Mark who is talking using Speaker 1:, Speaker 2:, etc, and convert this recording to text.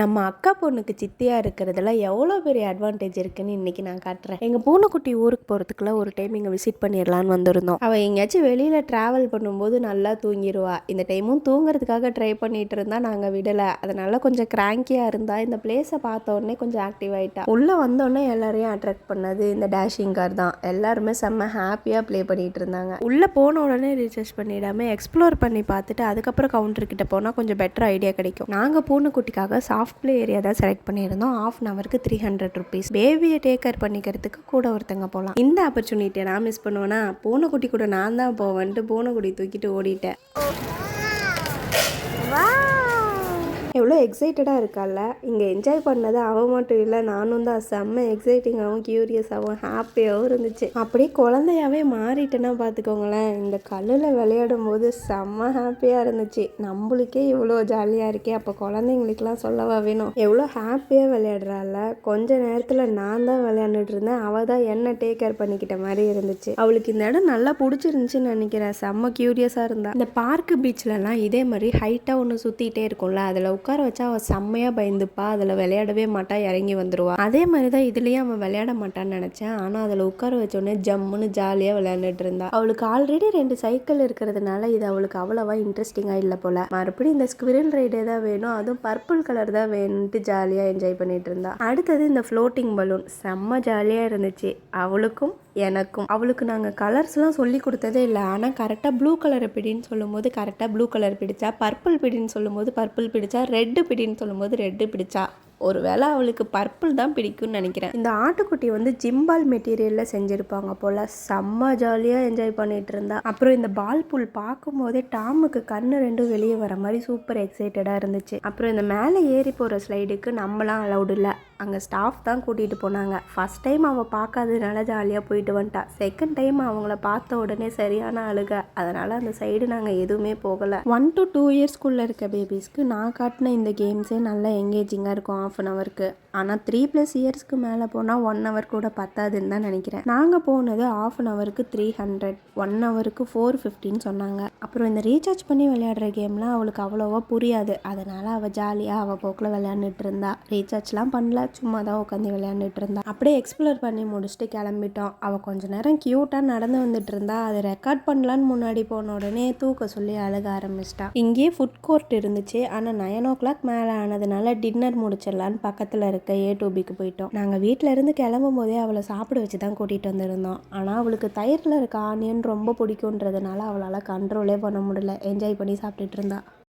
Speaker 1: நம்ம அக்கா பொண்ணுக்கு சித்தியாக இருக்கிறதுல எவ்வளோ பெரிய அட்வான்டேஜ் இருக்குன்னு இன்றைக்கி நான் காட்டுறேன். எங்கள் பூனைக்குட்டி ஊருக்கு போகிறதுக்குள்ள ஒரு டைம் இங்கே விசிட் பண்ணிடலான்னு வந்திருந்தோம். அவள் எங்கேயாச்சும் வெளியில் ட்ராவல் பண்ணும்போது நல்லா தூங்கிடுவா. இந்த டைமும் தூங்குறதுக்காக ட்ரை பண்ணிட்டு இருந்தா நாங்கள் விடலை. அதனால கொஞ்சம் கிராங்கியாக இருந்தா. இந்த பிளேஸை பார்த்த உடனே கொஞ்சம் ஆக்டிவ் ஆகிட்டா. உள்ளே வந்தோடனே எல்லாரையும் அட்ராக்ட் பண்ணது இந்த டேஷிங் கார் தான். எல்லாருமே செம்ம ஹாப்பியாக ப்ளே பண்ணிட்டு இருந்தாங்க. உள்ளே போன உடனே ரீசார்ஜ் பண்ணிடாமல் எக்ஸ்ப்ளோர் பண்ணி பார்த்துட்டு அதுக்கப்புறம் கவுண்டர்கிட்ட போனால் கொஞ்சம் பெட்டர் ஐடியா கிடைக்கும். நாங்கள் பூனைக்குட்டிக்காக சாஃப்ட் ப்ளே ஏரியா தான் செலக்ட் பண்ணியிருந்தோம். ½ அன் ஹவருக்கு 300 rupees. பேபியை டேக் கேர் பண்ணிக்கிறதுக்கு கூட ஒருத்தங்க போகலாம். இந்த ஆப்பர்ச்சுனிட்டியை நான் மிஸ் பண்ணுவேன்னா பூனைக்குட்டி கூட நான் தான் போவேன்ட்டு பூனைக்குட்டி தூக்கிட்டு ஓடிட்டேன். எவ்வளோ எக்ஸைட்டடாக இருக்கால. இங்கே என்ஜாய் பண்ணது அவன் மட்டும் இல்லை, நானும் தான். செம்ம எக்ஸைட்டிங்காகவும் க்யூரியஸாகவும் ஹாப்பியாகவும் இருந்துச்சு. அப்படியே குழந்தையாவே மாறிட்டேன்னா பார்த்துக்கோங்களேன். இந்த கல்லில் விளையாடும் போது செம்ம ஹாப்பியாக இருந்துச்சு. நம்மளுக்கே இவ்வளோ ஜாலியாக இருக்கே, அப்போ குழந்தைங்களுக்கெல்லாம் சொல்லவா வேணும். எவ்வளோ ஹாப்பியாக விளையாடுறாள். கொஞ்ச நேரத்தில் நான் தான் விளையாண்டுட்டு இருந்தேன், அவள் தான் என்ன டேக் கேர் பண்ணிக்கிட்ட மாதிரி இருந்துச்சு. அவளுக்கு இந்த இடம் நல்லா பிடிச்சிருந்துச்சின்னு நினைக்கிறேன். செம்ம க்யூரியஸாக இருந்தா. இந்த பார்க்கு பீச்லலாம் இதே மாதிரி ஹைட்டாக ஒன்று சுற்றிக்கிட்டே இருக்கும்ல, அதில் உட்கார வச்சா அவள் செம்மையாக பயந்துப்பா. அதில் விளையாடவே மாட்டா, இறங்கி வந்துடுவா. அதே மாதிரி தான் இதுலேயும் அவன் விளையாட மாட்டான்னு நினச்சேன். ஆனால் அதில் உட்கார வச்சோடனே ஜம்முன்னு ஜாலியாக விளையாண்டுட்டு இருந்தா. அவளுக்கு ஆல்ரெடி 2 சைக்கிள் இருக்கிறதுனால இது அவளுக்கு அவ்வளோவா இன்ட்ரெஸ்டிங்காக இல்லை போல. மறுபடியும் இந்த ஸ்குவிரல் ரைடே தான் வேணும், அதுவும் பர்பிள் கலர் தான் வேணும்ட்டு ஜாலியாக என்ஜாய் பண்ணிட்டு இருந்தா. அடுத்தது இந்த ஃப்ளோட்டிங் பலூன் செம்ம ஜாலியாக இருந்துச்சு அவளுக்கும் எனக்கும். அவளுக்கு நாங்கள் கலர்ஸ்லாம் சொல்லி கொடுத்ததே இல்லை. ஆனால் கரெக்டாக ப்ளூ கலரை பிடின்னு சொல்லும்போது கரெக்டாக ப்ளூ கலர் பிடிச்சா, பர்பிள் பிடின்னு சொல்லும்போது பர்பிள் பிடிச்சா, ரெட்டு பிடின்னு சொல்லும்போது ரெட்டு பிடிச்சா. ஒரு வேளை அவளுக்கு பர்பிள் தான் பிடிக்கும்னு நினைக்கிறேன். இந்த ஆட்டுக்குட்டி வந்து ஜிம்பால் மெட்டீரியலில் செஞ்சுருப்பாங்க போல். செம்ம ஜாலியாக என்ஜாய் பண்ணிட்டு இருந்தா. அப்புறம் இந்த பால் புல் பார்க்கும் போதே டாமுக்கு கண்ணு 2 வெளியே வர மாதிரி சூப்பர் எக்ஸைட்டடாக இருந்துச்சு. அப்புறம் இந்த மேலே ஏறி போகிற ஸ்லைடுக்கு நம்மளாம் அலௌடு இல்லை, அங்கே ஸ்டாஃப் தான் கூட்டிகிட்டு போனாங்க. ஃபஸ்ட் டைம் அவள் பார்க்காததுனால ஜாலியாக போயிட்டு வந்துட்டா. செகண்ட் டைம் அவங்கள பார்த்த உடனே சரியான அழுக. அதனால் அந்த சைடு நாங்கள் எதுவுமே போகலை. 1 to 2 இயர்ஸ்குள்ளே இருக்க பேபிஸ்க்கு நான் காட்டின இந்த கேம்ஸே நல்லா எங்கேஜிங்காக இருக்கும் ½ அன் ஹவருக்கு. ஆனால் 3+ இயர்ஸ்க்கு மேலே போனால் 1 ஹவர் கூட பத்தாதுன்னு தான் நினைக்கிறேன். நாங்கள் போனது ½ அன் ஹவருக்கு 300, 1 ஹவருக்கு 450 சொன்னாங்க. அப்புறம் இந்த ரீசார்ஜ் பண்ணி விளையாடுற கேம்லாம் அவளுக்கு அவ்வளோவா புரியாது. அதனால் அவள் ஜாலியாக அவள் போக்கில் விளையாண்டுட்டு இருந்தா. ரீசார்ஜ்லாம் பண்ணல, சும்மா தான் உட்காந்து விளையாண்டுட்டு இருந்தா. அப்படியே எக்ஸ்ப்ளோர் பண்ணி முடிச்சுட்டு கிளம்பிட்டோம். அவள் கொஞ்ச நேரம் க்யூட்டாக நடந்து வந்துட்டு இருந்தா. அதை ரெக்கார்ட் பண்ணலான்னு முன்னாடி போன உடனே தூக்க சொல்லி அழுக ஆரம்பிச்சிட்டா. இங்கேயே ஃபுட் கோர்ட் இருந்துச்சு. ஆனால் 9 o'clock மேலே ஆனதுனால டின்னர் முடிச்சிடலான்னு பக்கத்தில் இருக்க A2Bக்கு போயிட்டோம். நாங்கள் வீட்டில் இருந்து கிளம்பும் போதே அவளை சாப்பிட வச்சு தான் கூட்டிகிட்டு வந்திருந்தோம். ஆனால் அவளுக்கு தயிரில் இருக்க ஆனியன் ரொம்ப பிடிக்குன்றதுனால அவளால் கண்ட்ரோலே பண்ண முடியல. என்ஜாய் பண்ணி சாப்பிட்டுட்டு இருந்தா.